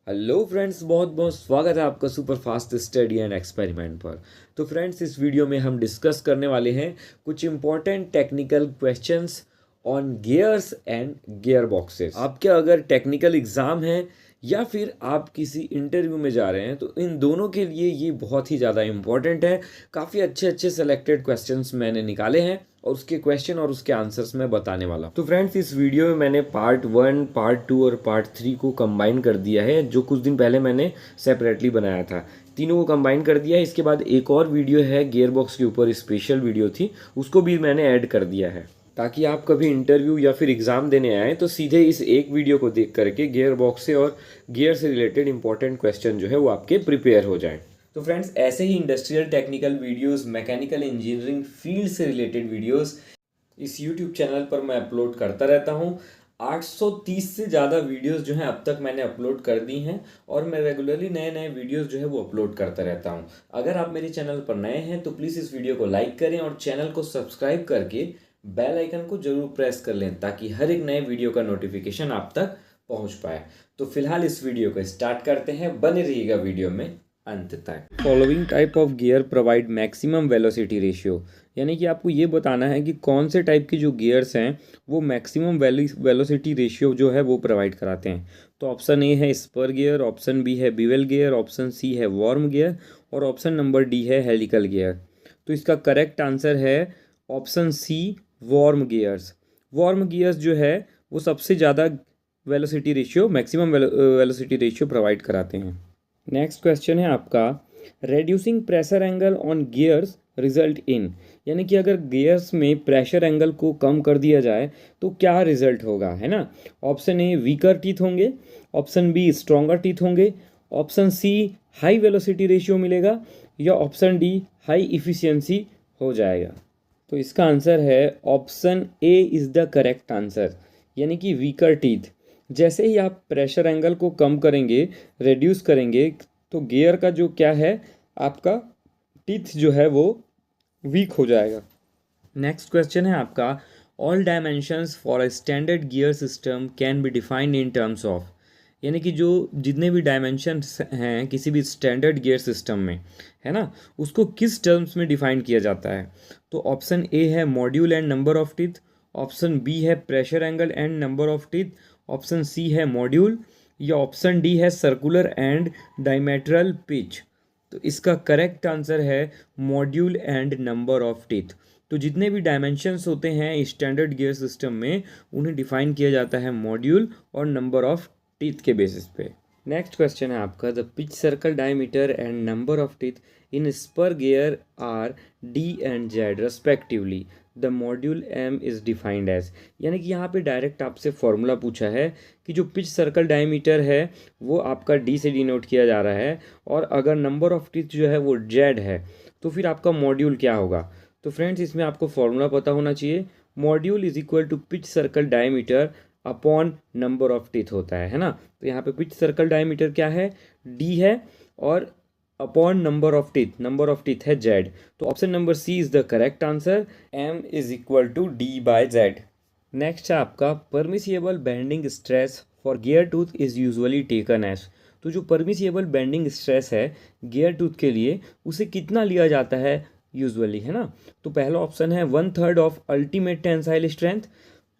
Hello friends, बहुत बहुत स्वागत है आपका super fast study and experiment पर। तो फ्रेंड्स, इस वीडियो में हम डिस्कस करने वाले हैं कुछ important technical questions on gears and gear boxes. आपके अगर टेक्निकल एग्जाम है या फिर आप किसी इंटरव्यू में जा रहे हैं तो इन दोनों के लिए ये बहुत ही ज़्यादा इंपॉर्टेंट है। काफ़ी अच्छे अच्छे सेलेक्टेड क्वेश्चंस मैंने निकाले हैं और उसके क्वेश्चन और उसके आंसर्स मैं बताने वाला हूँ। तो फ्रेंड्स, इस वीडियो में मैंने पार्ट 1, पार्ट 2 और पार्ट 3 को कंबाइन कर दिया है, जो कुछ दिन पहले मैंने सेपरेटली बनाया था। तीनों को कंबाइन कर दिया है। इसके बाद एक और वीडियो है गियर बॉक्स के ऊपर, स्पेशल वीडियो थी, उसको भी मैंने ऐड कर दिया है ताकि आप कभी इंटरव्यू या फिर एग्ज़ाम देने आए तो सीधे इस एक वीडियो को देख करके गियर बॉक्स से और गियर से रिलेटेड इंपॉर्टेंट क्वेश्चन जो है वो आपके प्रिपेयर हो जाएं। तो फ्रेंड्स, ऐसे ही industrial technical videos, mechanical engineering field से रिलेटेड वीडियोस इस यूट्यूब चैनल पर मैं अपलोड करता रहता हूँ। 830 से ज़्यादा वीडियोस जो हैं अब तक मैंने अपलोड कर दी हैं और मैं रेगुलरली नए नए वीडियोस जो है वो अपलोड करता रहता हूँ। अगर आप मेरे चैनल पर नए हैं तो प्लीज़ इस वीडियो को लाइक करें और चैनल को सब्सक्राइब करके बेल आइकन को जरूर प्रेस कर लें ताकि हर एक नए वीडियो का नोटिफिकेशन आप तक पहुँच पाए। तो फिलहाल इस वीडियो को स्टार्ट करते हैं, बने रहिएगा वीडियो में अंत तक। Following type of gear provide maximum velocity ratio, यानी कि आपको ये बताना है कि कौन से टाइप की जो गियर्स हैं वो मैक्सिमम वेलोसिटी रेशियो जो है वो प्रोवाइड कराते हैं। तो ऑप्शन ए है स्पर गियर, ऑप्शन बी है बिवेल गियर, ऑप्शन सी है वॉर्म गियर और ऑप्शन नंबर डी है हेलिकल गियर। तो इसका करेक्ट आंसर है option C, worm gears. Worm gears जो है वो सबसे ज़्यादा velocity ratio, maximum velocity ratio provide कराते हैं। नेक्स्ट क्वेश्चन है आपका, reducing pressure angle on gears result in, यानी कि अगर गियर्स में प्रेशर एंगल को कम कर दिया जाए तो क्या रिजल्ट होगा, है ना। ऑप्शन ए वीकर टीथ होंगे, ऑप्शन बी स्ट्रॉन्गर टीथ होंगे, option C high velocity ratio मिलेगा या ऑप्शन डी हाई इफिशियंसी हो जाएगा। तो इसका आंसर है option A is the correct answer, यानी कि वीकर टीथ। जैसे ही आप प्रेशर एंगल को कम करेंगे, रिड्यूस करेंगे, तो गियर का जो क्या है आपका टीथ जो है वो वीक हो जाएगा। नेक्स्ट क्वेश्चन है आपका, all dimensions for a standard gear system can be defined in terms of, यानी कि जो जितने भी डायमेंशंस हैं किसी भी स्टैंडर्ड गियर सिस्टम में, है ना, उसको किस टर्म्स में डिफाइन किया जाता है। तो ऑप्शन ए है module and number of teeth, option B है pressure angle and number of teeth, option C है मॉड्यूल या ऑप्शन डी है सर्कुलर एंड डायमेट्रल पिच। तो इसका करेक्ट आंसर है module and number of teeth. तो जितने भी डायमेंशंस होते हैं स्टैंडर्ड गियर सिस्टम में उन्हें डिफाइन किया जाता है मॉड्यूल और नंबर ऑफ टीथ के बेसिस पे। नेक्स्ट क्वेश्चन है आपका, the pitch circle diameter and number of teeth in spur gear are D and Z respectively, the module M is defined as, यानी कि यहाँ पे डायरेक्ट आपसे फॉर्मूला पूछा है कि जो पिच सर्कल डायमीटर है वो आपका डी से डिनोट किया जा रहा है और अगर नंबर ऑफ टीथ जो है वो जेड है तो फिर आपका मॉड्यूल क्या होगा। तो फ्रेंड्स, इसमें आपको फॉर्मूला पता होना चाहिए। Module is equal to pitch circle diameter upon number of teeth होता है ना। तो यहाँ पे पिच सर्कल डायमीटर क्या है, डी है, और अपॉन नंबर ऑफ टीथ है जेड। तो option number C is the correct answer, M is equal to D by Z. Next है आपका, permissible bending stress for gear tooth is usually taken as. तो जो permissible bending stress है gear tooth के लिए उसे कितना लिया जाता है यूजुअली, है ना। तो पहला ऑप्शन है 1/3 ऑफ अल्टीमेट टेंसाइल स्ट्रेंथ,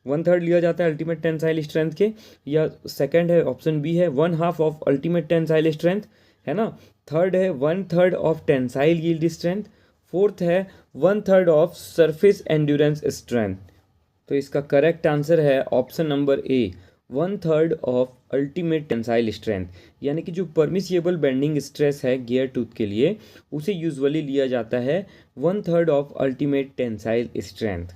1/3 लिया जाता है अल्टीमेट टेंसाइल स्ट्रेंथ के, या सेकंड है ऑप्शन बी है 1/2 ऑफ अल्टीमेट टेंसाइल स्ट्रेंथ, है ना। थर्ड है 1/3 of tensile yield strength, fourth है 1/3 ऑफ सरफेस एंड्योरेंस स्ट्रेंथ। तो इसका करेक्ट आंसर है option number A, 1/3 of ultimate tensile strength, यानी कि जो परमिसिएबल बेंडिंग स्ट्रेस है गियर टूथ के लिए उसे यूजुअली लिया जाता है 1/3 of ultimate tensile strength.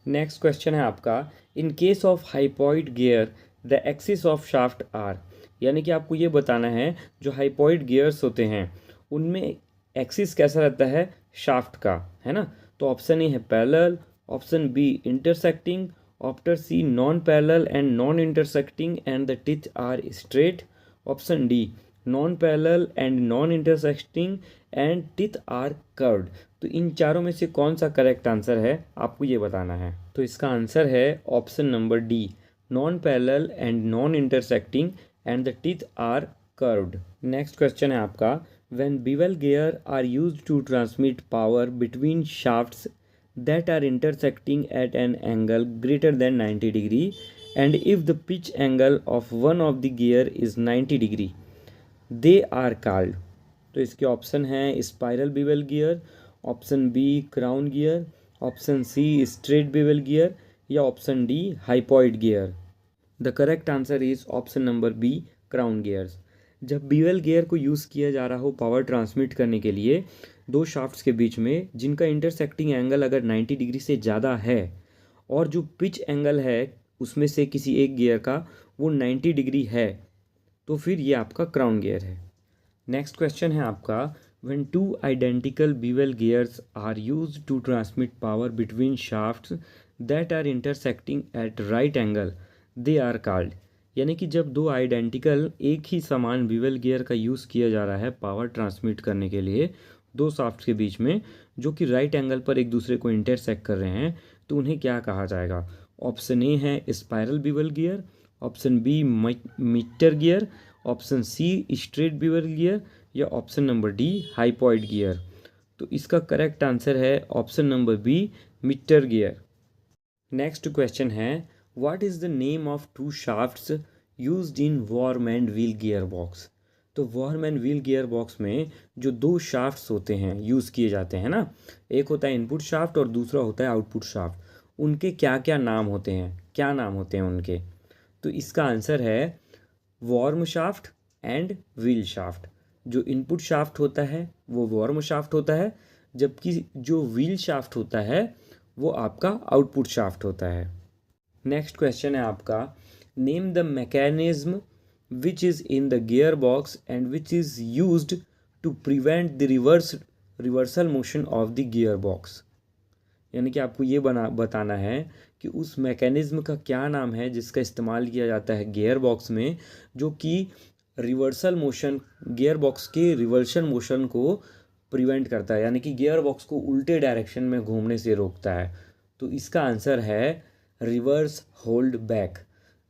Next question है आपका, in case of hypoid gear the axis of shaft are, यानी कि आपको ये बताना है जो हाइपॉइड गियर्स होते हैं उनमें एक्सिस कैसा रहता है शाफ्ट का, है ना। तो ऑप्शन ए है parallel, option B intersecting, option C non parallel and non intersecting and the teeth are straight, option D non parallel and non intersecting and teeth are curved. तो इन चारों में से कौन सा करेक्ट आंसर है आपको ये बताना है। तो इसका आंसर है option number D, non parallel and non intersecting and the teeth are curved. Next question है आपका, when bevel gear are used to transmit power between shafts that are intersecting at an angle greater than 90 degree and if the pitch angle of one of the gear is 90 degree they are called। तो इसके option हैं spiral bevel gear, option B crown gear, option C straight bevel gear या option D hypoid gear. The correct answer is option number B crown gears. जब bevel gear को use किया जा रहा हो पावर ट्रांसमिट करने के लिए दो शाफ्ट्स के बीच में जिनका इंटरसेक्टिंग एंगल अगर 90 डिग्री से ज़्यादा है और जो पिच एंगल है उसमें से किसी एक गियर का वो 90 डिग्री है, तो फिर ये आपका क्राउन गियर है। नेक्स्ट क्वेश्चन है आपका, when two identical bevel gears are used to transmit power between shafts that are intersecting at right angle they are called. यानी कि जब दो आइडेंटिकल एक ही समान बीवल गियर का यूज़ किया जा रहा है पावर ट्रांसमिट करने के लिए दो शाफ्ट्स के बीच में जो कि राइट एंगल पर एक दूसरे को इंटरसेक्ट कर रहे हैं, तो उन्हें क्या कहा जाएगा। ऑप्शन ए है spiral bevel gear, option B mitre gear, option C straight bevel gear या option number D hypoid gear. तो इसका करेक्ट आंसर है option number B mitre gear. Next question है, what is the name of two shafts used in worm and wheel gear box. तो worm and wheel gear box में जो दो shafts होते हैं यूज़ किए जाते हैं ना, एक होता है इनपुट शाफ्ट और दूसरा होता है आउटपुट शाफ्ट, उनके क्या क्या नाम होते हैं, क्या नाम होते हैं उनके। तो इसका आंसर है worm shaft and wheel shaft. जो इनपुट शाफ्ट होता है वो वॉर्म शाफ्ट होता है, जबकि जो व्हील शाफ्ट होता है वो आपका आउटपुट शाफ्ट होता है। नेक्स्ट क्वेश्चन है आपका, name the mechanism which is in the gear box and which is used to prevent the reversal motion of the gear box. यानी कि आपको ये बताना है कि उस मैकेनिज्म का क्या नाम है जिसका इस्तेमाल किया जाता है गियर बॉक्स में जो कि रिवर्सल मोशन, गियर बॉक्स के रिवर्सल मोशन को प्रिवेंट करता है, यानी कि गियर बॉक्स को उल्टे डायरेक्शन में घूमने से रोकता है। तो इसका आंसर है reverse hold back.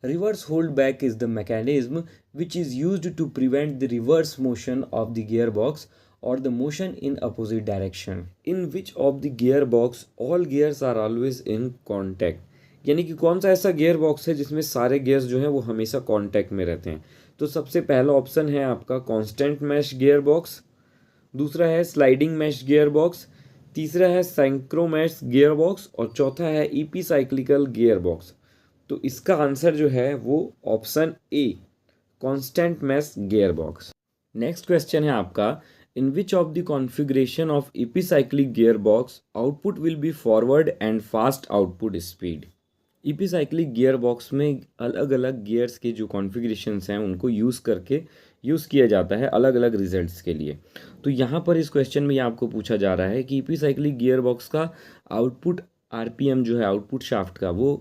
Reverse hold back is the mechanism which is used to prevent the reverse motion of the gear box or the motion in opposite direction in which of the gearbox all gears are always in contact। यानी कि कौन सा ऐसा gear box है जिसमें सारे gears जो हैं वो हमेशा कांटेक्ट में रहते हैं। तो सबसे पहला ऑप्शन है आपका कांस्टेंट मैश गियर बॉक्स, दूसरा है स्लाइडिंग मैश गियर बॉक्स, तीसरा है सिंक्रोमैश गियर बॉक्स और चौथा है ईपी साइक्लिकल गियर बॉक्स। तो इसका आंसर जो है वो option A constant mesh gear box. Next question है आपका, in which of the configuration of epicyclic gearbox output will be forward and fast output speed। epicyclic gearbox में अलग अलग गियर्स के जो कॉन्फ़िगरेशंस हैं उनको यूज़ करके यूज़ किया जाता है अलग अलग रिजल्ट्स के लिए। तो यहाँ पर इस क्वेश्चन में आपको पूछा जा रहा है कि epicyclic gearbox का आउटपुट आरपीएम जो है आउटपुट शाफ्ट का वो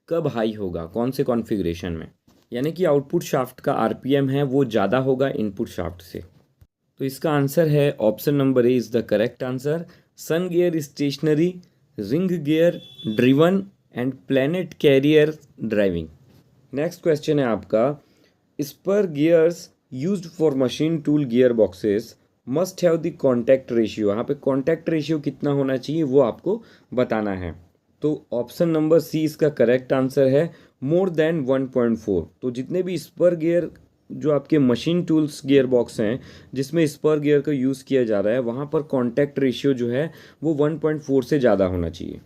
कब हाई होगा, कौन से कॉन्फ़िगरेशन में। यानी कि आउटपुट शाफ्ट का आरपीएम है वो ज़्यादा होगा इनपुट शाफ्ट से। तो इसका आंसर है option number A is the correct answer. Sun gear stationary, ring gear driven and planet carrier driving. Next question है आपका, spur gears used for machine tool gear boxes must have the contact ratio. यहाँ पे contact ratio कितना होना चाहिए वो आपको बताना है। तो ऑप्शन नंबर सी इसका करेक्ट आंसर है मोर देन 1.4। तो जितने भी स्पर गियर जो आपके मशीन टूल्स गियर बॉक्स हैं जिसमें स्पर गियर का यूज़ किया जा रहा है वहाँ पर कॉन्टैक्ट रेशियो जो है वो 1.4 से ज़्यादा होना चाहिए।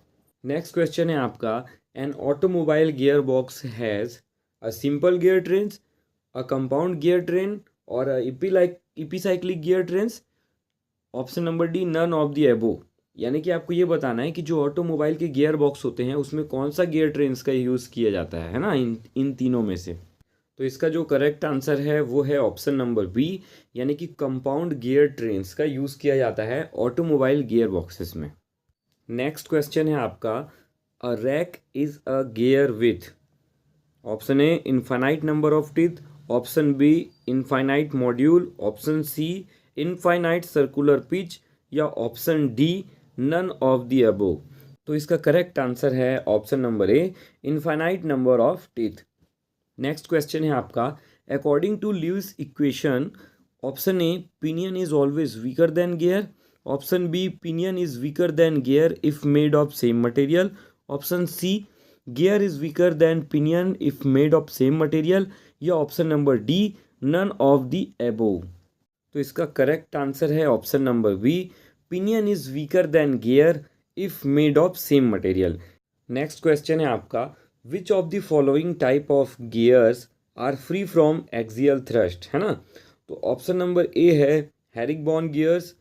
नेक्स्ट क्वेश्चन है आपका, an automobile gear box has a simple gear trains, a compound gear train और epicyclic gear trains. Option number D none of the above. यानी कि आपको ये बताना है कि जो ऑटोमोबाइल के गियर बॉक्स होते हैं उसमें कौन सा गियर ट्रेन्स का यूज़ किया जाता है ना, इन तीनों में से। तो इसका जो करेक्ट आंसर है वो है ऑप्शन नंबर बी, यानी कि कंपाउंड गियर ट्रेन्स का यूज़ किया जाता है ऑटोमोबाइल गियर बॉक्सेस में। नेक्स्ट क्वेश्चन है आपका, a rack is a gear with. Option A infinite number of teeth, option B infinite module, option C infinite circular pitch या option D none of the above. तो इसका correct answer है option number A infinite number of teeth. Next question है आपका, according to Lewis equation, option A pinion is always weaker than gear, option B pinion is weaker than gear if made of same material, option C gear is weaker than pinion if made of same material, या option number D none of the above. तो इसका correct answer है option number B, pinion is weaker than gear if made of same material. Next question है आपका, which of the following type of gears are free from axial thrust, है ना। तो option number A है herringbone gears,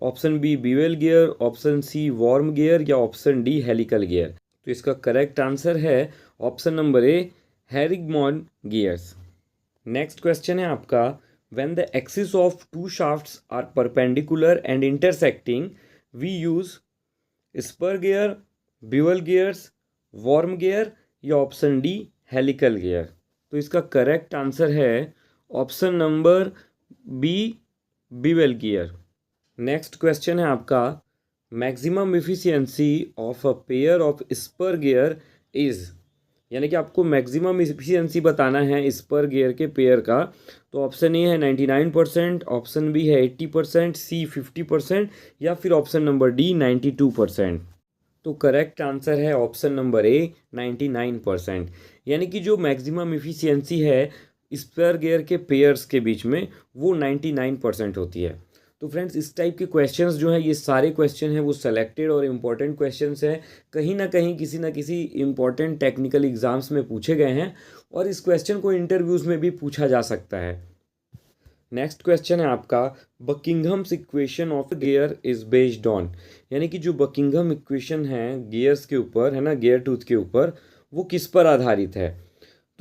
option B bevel gear, option C worm gear, या option D helical gear. तो इसका correct answer है option number A herringbone gears. Next question है आपका, when the axis of two shafts are perpendicular and intersecting we use spur gear, bevel gears, worm gear, या option D helical gear. तो इसका correct answer है option number B bevel gear. Next question है आपका, maximum efficiency of a pair of spur gear is, यानी कि आपको maximum efficiency बताना है स्पर गियर के पेयर का। तो ऑप्शन ए है 99%, ऑप्शन बी है 80%, सी 50%, या फिर ऑप्शन नंबर डी 92%। तो करेक्ट आंसर है ऑप्शन नंबर ए 99%, यानी कि जो मैक्सिमम एफिशिएंसी है स्पर गियर के पेयर्स के बीच में वो 99% होती है। तो फ्रेंड्स, इस टाइप के क्वेश्चंस जो हैं, ये सारे क्वेश्चन हैं वो सेलेक्टेड और इम्पॉर्टेंट क्वेश्चंस हैं, कहीं ना कहीं किसी ना किसी इम्पॉर्टेंट टेक्निकल एग्जाम्स में पूछे गए हैं और इस क्वेश्चन को इंटरव्यूज़ में भी पूछा जा सकता है। नेक्स्ट क्वेश्चन है आपका, Buckingham's equation of gear is based on, यानी कि जो बकिंघम इक्वेशन है गियर्स के ऊपर, है ना, गियर टूथ के ऊपर, वो किस पर आधारित है।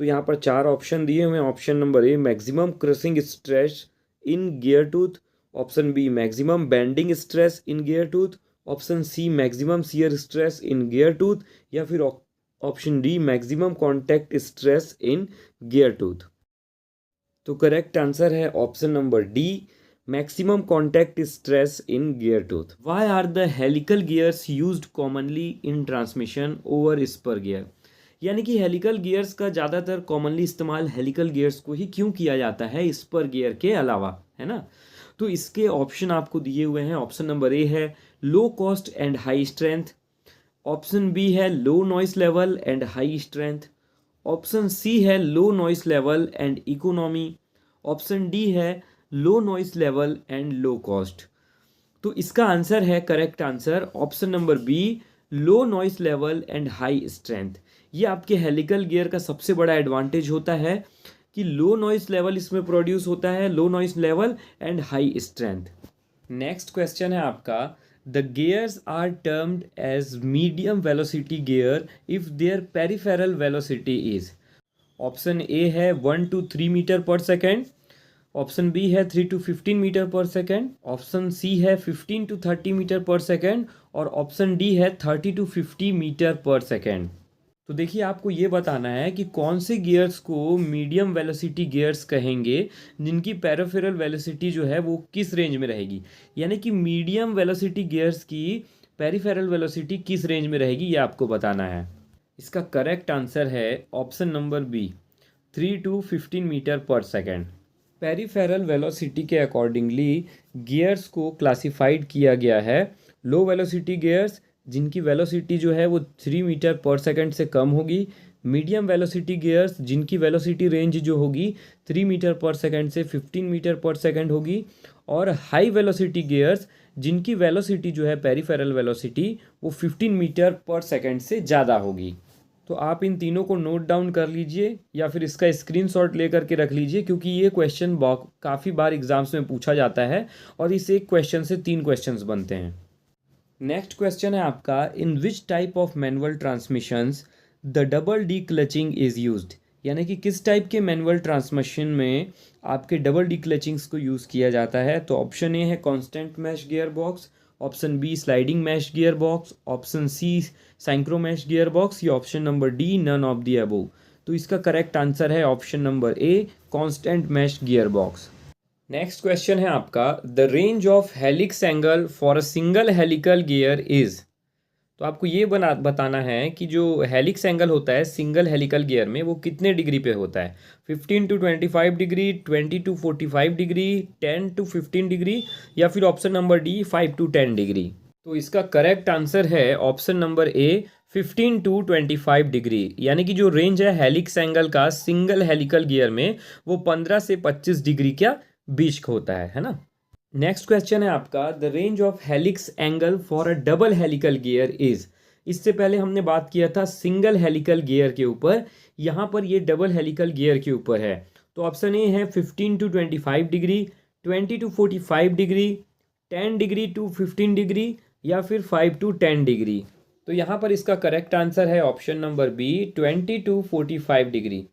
तो यहाँ पर 4 ऑप्शन दिए हुए हैं। Option number A maximum crushing stress in gear tooth, option B maximum bending stress in gear tooth, option C maximum shear stress in gear tooth, या फिर option D maximum contact stress in gear tooth. तो correct answer है option number D maximum contact stress in gear tooth. Why are the helical gears used commonly in transmission over spur gear, यानी कि helical gears का ज़्यादातर commonly इस्तेमाल helical gears को ही क्यों किया जाता है स्पर गियर के अलावा, है ना। तो इसके ऑप्शन आपको दिए हुए हैं। ऑप्शन नंबर ए है low cost and high strength, option B है low noise level and high strength, option C है low noise level and economy, option D है low noise level and low cost. तो इसका answer है, correct answer, option number B low noise level and high strength. ये आपके helical gear का सबसे बड़ा एडवांटेज होता है कि लो नॉइस लेवल इसमें प्रोड्यूस होता है, low noise level and high strength. Next question है आपका, the gears are termed as medium velocity gear if their peripheral velocity is, option A है 1 to 3 metre per second, option B है 3 to 15 metre per second, option C है 15 to 30 metre per second, और option D है 30 to 50 metre per second. तो देखिए, आपको ये बताना है कि कौन से गियर्स को मीडियम वेलोसिटी गियर्स कहेंगे जिनकी पेरिफेरल वेलोसिटी जो है वो किस रेंज में रहेगी, यानी कि मीडियम वेलोसिटी गियर्स की पेरिफेरल वेलोसिटी किस रेंज में रहेगी, ये आपको बताना है। इसका करेक्ट आंसर है option number B 3 to 15 metre per second. Peripheral velocity के अकॉर्डिंगली गियर्स को क्लासिफाइड किया गया है। लो वेलोसिटी गियर्स जिनकी वेलोसिटी जो है वो 3 मीटर पर सेकेंड से कम होगी, मीडियम वेलोसिटी गियर्स जिनकी वेलोसिटी रेंज जो होगी 3 मीटर पर सेकेंड से 15 मीटर पर सेकेंड होगी, और हाई वेलोसिटी गियर्स जिनकी वेलोसिटी जो है पेरिफेरल वेलोसिटी वो 15 मीटर पर सेकेंड से ज़्यादा होगी। तो आप इन तीनों को नोट डाउन कर लीजिए या फिर इसका स्क्रीनशॉट लेकर के रख लीजिए, क्योंकि ये क्वेश्चन काफ़ी बार एग्जाम्स में पूछा जाता है और इस एक क्वेश्चन से 3 क्वेश्चंस बनते हैं। नेक्स्ट क्वेश्चन है आपका, in which type of manual transmissions the double declutching is used, यानी कि किस टाइप के मैनुअल ट्रांसमिशन में आपके डबल डी क्लचिंग्स को यूज़ किया जाता है। तो ऑप्शन ए है constant mesh gear box, option B sliding mesh gear box, option C synchro mesh gear box, या option number D none of the above. तो इसका करेक्ट आंसर है option number A constant mesh gear box. Next question है आपका, the range of helix angle for a single helical gear is, तो आपको ये बताना है कि जो हेलिक्स एंगल होता है सिंगल हेलिकल गियर में वो कितने डिग्री पे होता है, 15 to 25 degree, 20 to 45 degree, 10 to 15 degree, या फिर option number D 5 to 10 degree. तो इसका करेक्ट आंसर है option number A 15 to 25 degree, यानी कि जो रेंज है हेलिक्स एंगल का सिंगल हेलिकल गियर में वो 15 से 25 डिग्री का बीच का होता है ना। नेक्स्ट क्वेश्चन है आपका, the range of helix angle for a double helical gear is. इससे पहले हमने बात किया था सिंगल हेलिकल गियर के ऊपर, यहाँ पर ये डबल हेलिकल गियर के ऊपर है। तो ऑप्शन ए है 15 to 25 degree, 20 to 45 degree, 10 degree to 15 degree, या फिर 5 to 10 डिग्री। तो यहाँ पर इसका करेक्ट आंसर है option number B 20 to 45 degree.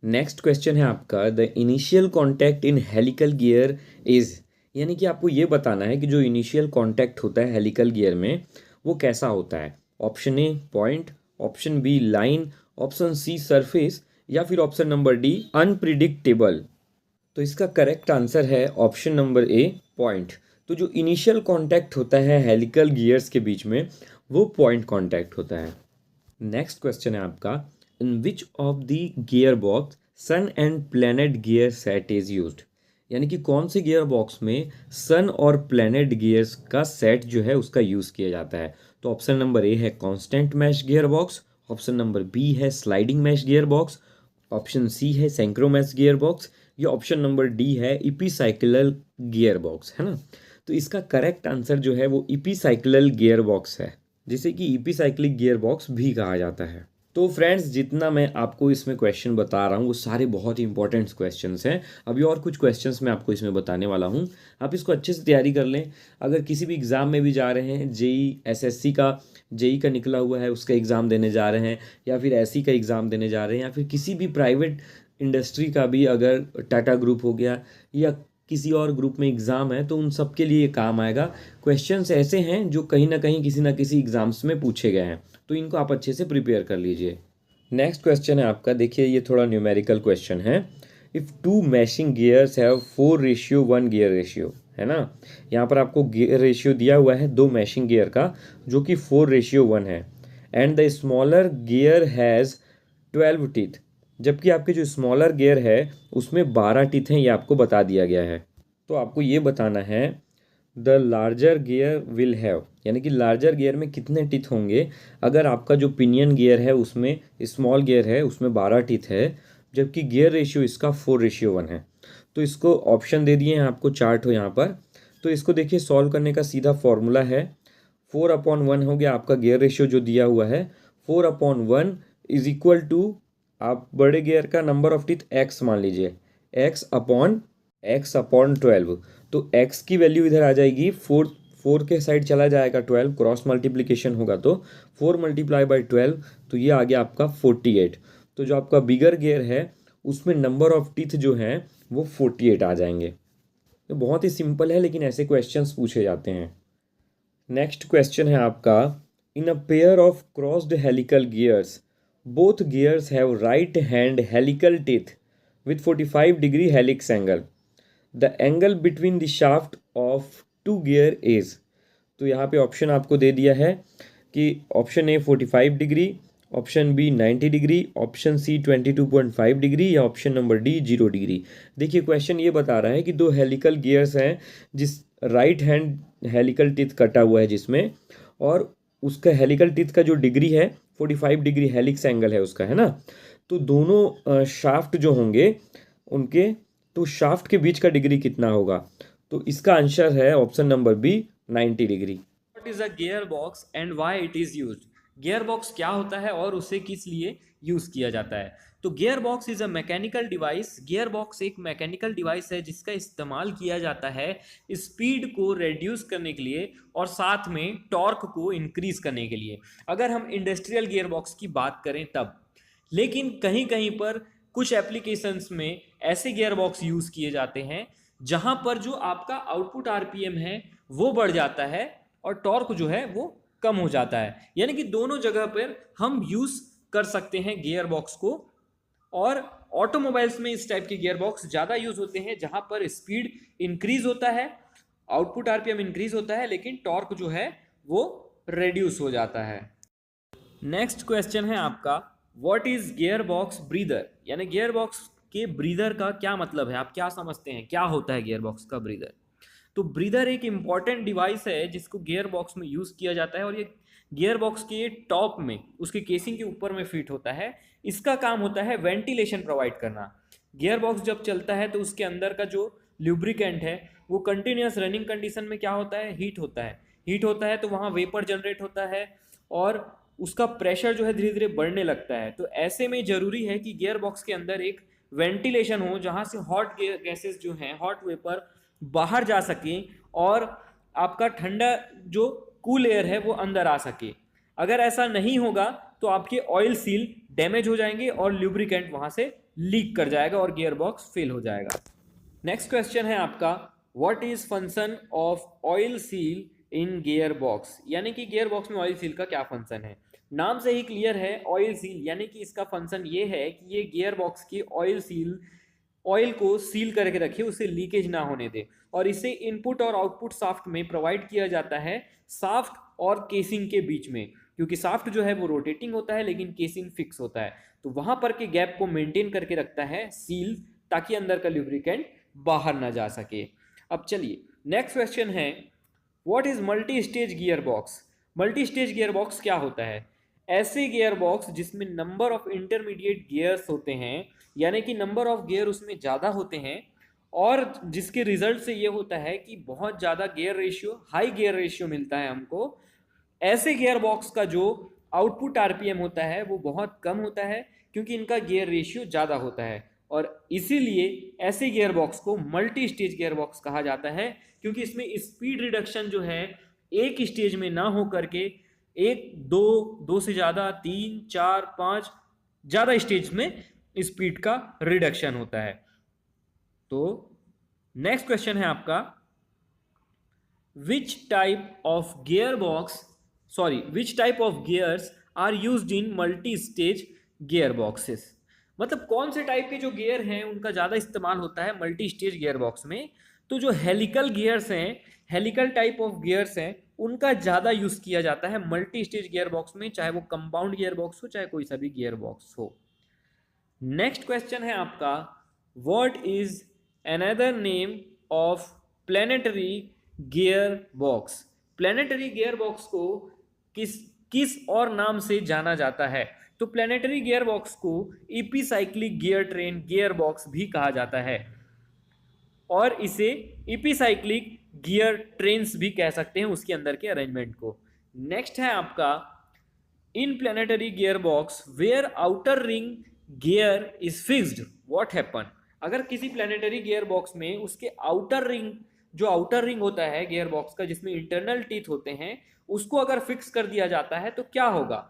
Next question है आपका, the initial contact in helical gear is, यानी कि आपको ये बताना है कि जो इनिशियल कॉन्टैक्ट होता है हेलिकल गियर में वो कैसा होता है। Option A point, option B line, option C surface, या फिर ऑप्शन नंबर डी अनप्रिडिक्टेबल। तो इसका करेक्ट आंसर है ऑप्शन नंबर ए पॉइंट। तो जो इनिशियल कांटेक्ट होता है हेलिकल गियर्स के बीच में वो पॉइंट कांटेक्ट होता है। नेक्स्ट क्वेश्चन है आपका, in which of the gear box sun and planet gear set is used, यानी कि कौन से गियर बॉक्स में सन और प्लैनेट गियर्स का सेट जो है उसका यूज़ किया जाता है। तो ऑप्शन नंबर ए है constant mesh gear box, option number B है sliding mesh gear box, option C है सेंक्रोमैश गियर बॉक्स, या ऑप्शन नंबर डी है इपीसाइक्लल गियर बॉक्स, है ना। तो इसका करेक्ट आंसर जो है वो इपीसाइक्लल गियर बॉक्स है, जिसे कि इपीसाइक्लिक गियर बॉक्स भी कहा जाता है। तो फ्रेंड्स, जितना मैं आपको इसमें क्वेश्चन बता रहा हूँ वो सारे बहुत ही इंपॉर्टेंट क्वेश्चंस हैं। अभी और कुछ क्वेश्चंस मैं आपको इसमें बताने वाला हूँ, आप इसको अच्छे से तैयारी कर लें। अगर किसी भी एग्ज़ाम में भी जा रहे हैं, एसएससी का जेई का निकला हुआ है उसका एग्ज़ाम देने जा रहे हैं, या फिर एसई का एग्ज़ाम देने जा रहे हैं, या फिर किसी भी प्राइवेट इंडस्ट्री का भी अगर टाटा ग्रुप हो गया या किसी और ग्रुप में एग्ज़ाम है, तो उन सब के लिए काम आएगा। क्वेश्चंस ऐसे हैं जो कहीं ना किसी एग्ज़ाम्स में पूछे गए हैं, तो इनको आप अच्छे से प्रिपेयर कर लीजिए। नेक्स्ट क्वेश्चन है आपका, देखिए ये थोड़ा न्यूमेरिकल क्वेश्चन है। If two mashing gears have 4:1 gear ratio, है ना। यहाँ पर आपको गियर रेशियो दिया हुआ है दो मैशिंग गियर का, जो कि 4:1 है। And the smaller gear has 12 teeth, जबकि आपके जो स्मॉलर गियर है उसमें 12 टीथ हैं, ये आपको बता दिया गया है। तो आपको ये बताना है the larger gear will have, यानी कि लार्जर गियर में कितने टीथ होंगे। अगर आपका जो पिनियन गियर है उसमें स्मॉल गियर है उसमें 12 टीथ है, जबकि गियर रेशियो इसका 4:1 है। तो इसको ऑप्शन दे दिए हैं आपको, चार्ट हो यहाँ पर। तो इसको देखिए, सॉल्व करने का सीधा फॉर्मूला है 4/1 हो गया आपका गियर रेशियो जो दिया हुआ है। 4/1 इज इक्वल टू, आप बड़े गियर का नंबर ऑफ टीथ x मान लीजिए, x/12। तो x की वैल्यू इधर आ जाएगी, 4 के साइड चला जाएगा 12, क्रॉस मल्टीप्लिकेशन होगा तो 4 × 12, तो ये आ गया आपका 48। तो जो आपका बिगर गियर है उसमें नंबर ऑफ टीथ जो हैं वो 48 आ जाएंगे। तो बहुत ही सिंपल है, लेकिन ऐसे क्वेश्चंस पूछे जाते हैं। नेक्स्ट क्वेश्चन है आपका, in a pair of crossed helical gears both gears have right hand helical teeth with 45 degree helix angle. The angle between the shaft of two gear is, तो यहाँ पे ऑप्शन आपको दे दिया है कि option A 45 degree, option B 90 degree, option C 22.5 degree, या option number D 0 degree. देखिए question ये बता रहा है कि दो हेलिकल गियर्स हैं जिस राइट हैंड हेलिकल टीथ कटा हुआ है जिसमें, और उसका हेलिकल टीथ का जो डिग्री है 45 डिग्री हेलिक्स एंगल है उसका, है ना। तो दोनों शाफ्ट जो होंगे उनके, तो शाफ्ट के बीच का डिग्री कितना होगा। तो इसका आंसर है option number B 90 degree. What is a gear box and why it is used. Gear box क्या होता है और उसे किस लिए यूज किया जाता है। तो gear box is a mechanical device. Gear box एक मैकेनिकल डिवाइस है जिसका इस्तेमाल किया जाता है स्पीड को रिड्यूस करने के लिए और साथ में टॉर्क को इंक्रीज करने के लिए, अगर हम इंडस्ट्रियल गियर बॉक्स की बात करें तब। लेकिन कहीं कहीं पर कुछ एप्लीकेशंस में ऐसे गियर बॉक्स यूज किए जाते हैं जहां पर जो आपका आउटपुट आरपीएम है वो बढ़ जाता है और टॉर्क जो है वो कम हो जाता है, यानी कि दोनों जगह पर हम यूज कर सकते हैं गियर बॉक्स को। और ऑटोमोबाइल्स में इस टाइप के गियर बॉक्स ज़्यादा यूज होते हैं जहां पर स्पीड इंक्रीज होता है, आउटपुट आरपीएम इंक्रीज होता है, लेकिन टॉर्क जो है वो रेड्यूस हो जाता है। नेक्स्ट क्वेश्चन है आपका, what is gear box breather, यानी गियर बॉक्स के ब्रीदर का क्या मतलब है, आप क्या समझते हैं क्या होता है गियर बॉक्स का ब्रीदर। तो ब्रीदर एक इंपॉर्टेंट डिवाइस है जिसको गियर बॉक्स में यूज़ किया जाता है, और ये गियर बॉक्स के टॉप में उसके केसिंग के ऊपर में फिट होता है। इसका काम होता है वेंटिलेशन प्रोवाइड करना। गियर बॉक्स जब चलता है तो उसके अंदर का जो ल्यूब्रिकेंट है वो कंटिन्यूस रनिंग कंडीशन में क्या होता है, हीट होता है। हीट होता है तो वहाँ वेपर जनरेट होता है और उसका प्रेशर जो है धीरे धीरे बढ़ने लगता है। तो ऐसे में ज़रूरी है कि गियर बॉक्स के अंदर एक वेंटिलेशन हो जहाँ से हॉट गैसेस जो हैं, हॉट वेपर बाहर जा सके और आपका ठंडा जो कूल एयर है वो अंदर आ सके। अगर ऐसा नहीं होगा तो आपके ऑयल सील डैमेज हो जाएंगे और ल्यूब्रिकेंट वहाँ से लीक कर जाएगा और गियर बॉक्स फेल हो जाएगा। नेक्स्ट क्वेश्चन है आपका, what is function of oil seal in gear box, यानी कि गियर बॉक्स में ऑयल सील का क्या फंक्शन है। नाम से ही क्लियर है, ऑयल सील यानी कि इसका फंक्शन ये है कि ये गियर बॉक्स की ऑयल को सील करके रखे, उसे लीकेज ना होने दे, और इसे इनपुट और आउटपुट शाफ्ट में प्रोवाइड किया जाता है शाफ्ट और केसिंग के बीच में, क्योंकि शाफ्ट जो है वो रोटेटिंग होता है लेकिन केसिंग फिक्स होता है। तो वहां पर के गैप को मेंटेन करके रखता है सील, ताकि अंदर का ल्यूब्रिकेंट बाहर ना जा सके। अब चलिए नेक्स्ट क्वेश्चन है, what is multi stage gear box. Multi stage gear box क्या होता है। ऐसे गियर बॉक्स जिसमें नंबर ऑफ इंटरमीडिएट गियर्स होते हैं, यानी कि नंबर ऑफ गियर उसमें ज़्यादा होते हैं, और जिसके रिजल्ट से ये होता है कि बहुत ज़्यादा gear ratio, high gear ratio मिलता है हमको। ऐसे गियर बॉक्स का जो आउटपुट आरपीएम होता है वो बहुत कम होता है, क्योंकि इनका गियर रेशियो ज़्यादा होता है, और इसीलिए ऐसे गियर बॉक्स को मल्टी स्टेज गियर बॉक्स कहा जाता है, क्योंकि इसमें स्पीड रिडक्शन जो है एक स्टेज में ना हो करके एक दो से ज़्यादा, 3 4 5 ज़्यादा स्टेज में स्पीड का रिडक्शन होता है। तो नेक्स्ट क्वेश्चन है आपका, which type of gears are used in multi stage gear boxes, मतलब कौन से टाइप के जो गियर हैं उनका ज़्यादा इस्तेमाल होता है मल्टी स्टेज गियर बॉक्स में। तो जो हेलिकल गियर्स हैं, हेलिकल टाइप ऑफ गियर्स हैं, उनका ज़्यादा यूज़ किया जाता है मल्टी स्टेज गियर बॉक्स में, चाहे वो कंपाउंड गियर बॉक्स हो चाहे कोई सा भी गियर बॉक्स हो। नेक्स्ट क्वेश्चन है आपका, what is another name of planetary gear box. Planetary gear box को किस और नाम से जाना जाता है। तो प्लैनेटरी गियर बॉक्स को epicyclic gear train gear box भी कहा जाता है, और इसे इपीसाइक्लिक गियर ट्रेन्स भी कह सकते हैं उसके अंदर के अरेंजमेंट को। नेक्स्ट है आपका, in planetary gear box where outer ring gear is fixed what happen. अगर किसी प्लैनेटरी गियर बॉक्स में उसके आउटर रिंग होता है गियर बॉक्स का, जिसमें इंटरनल टीथ होते हैं, उसको अगर फिक्स कर दिया जाता है तो क्या होगा।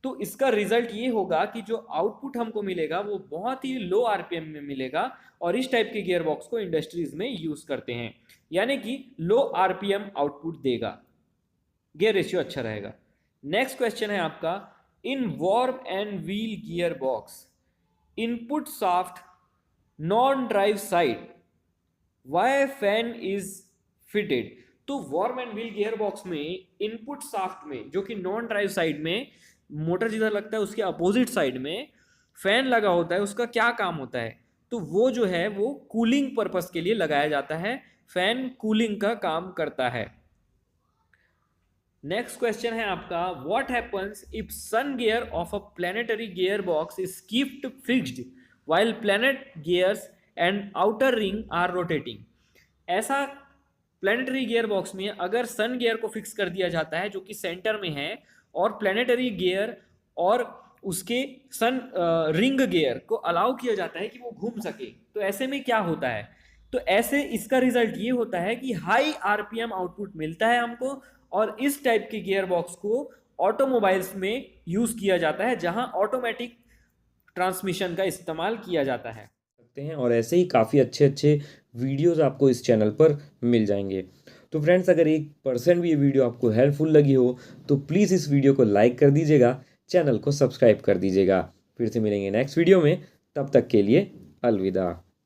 तो इसका रिजल्ट ये होगा कि जो आउटपुट हमको मिलेगा वो बहुत ही लो आरपीएम में मिलेगा, और इस टाइप के गियर बॉक्स को इंडस्ट्रीज में यूज करते हैं, यानी कि लो आरपीएम आउटपुट देगा, गियर रेशियो अच्छा रहेगा। नेक्स्ट क्वेश्चन है आपका, in worm and wheel gear box input shaft non drive side Y fan is fitted. तो worm and wheel gear box में इनपुट शाफ्ट में, जो कि नॉन ड्राइव साइड में मोटर जिधर लगता है उसके अपोजिट साइड में फैन लगा होता है, उसका क्या काम होता है। तो वो जो है वो कूलिंग पर्पस के लिए लगाया जाता है, फैन कूलिंग का काम करता है। नेक्स्ट क्वेश्चन है आपका, what happens if sun gear of a planetary gear box is keeped fixed while planet gears and outer ring are rotating. ऐसा प्लैनेटरी गियर बॉक्स में अगर सन गियर को फिक्स कर दिया जाता है जो कि सेंटर में है, और प्लैनेटरी गियर और उसके सन रिंग गियर को अलाउ किया जाता है कि वो घूम सके, तो ऐसे में क्या होता है। तो ऐसे इसका रिजल्ट ये होता है कि हाई आरपीएम आउटपुट मिलता है हमको, और इस टाइप के गियर बॉक्स को ऑटोमोबाइल्स में यूज किया जाता है जहां ऑटोमेटिक ट्रांसमिशन का इस्तेमाल किया जाता है। और ऐसे ही काफ़ी अच्छे अच्छे वीडियोस आपको इस चैनल पर मिल जाएंगे। तो फ्रेंड्स, अगर 1% भी ये वीडियो आपको हेल्पफुल लगी हो तो प्लीज़ इस वीडियो को लाइक कर दीजिएगा, चैनल को सब्सक्राइब कर दीजिएगा। फिर से मिलेंगे नेक्स्ट वीडियो में, तब तक के लिए अलविदा।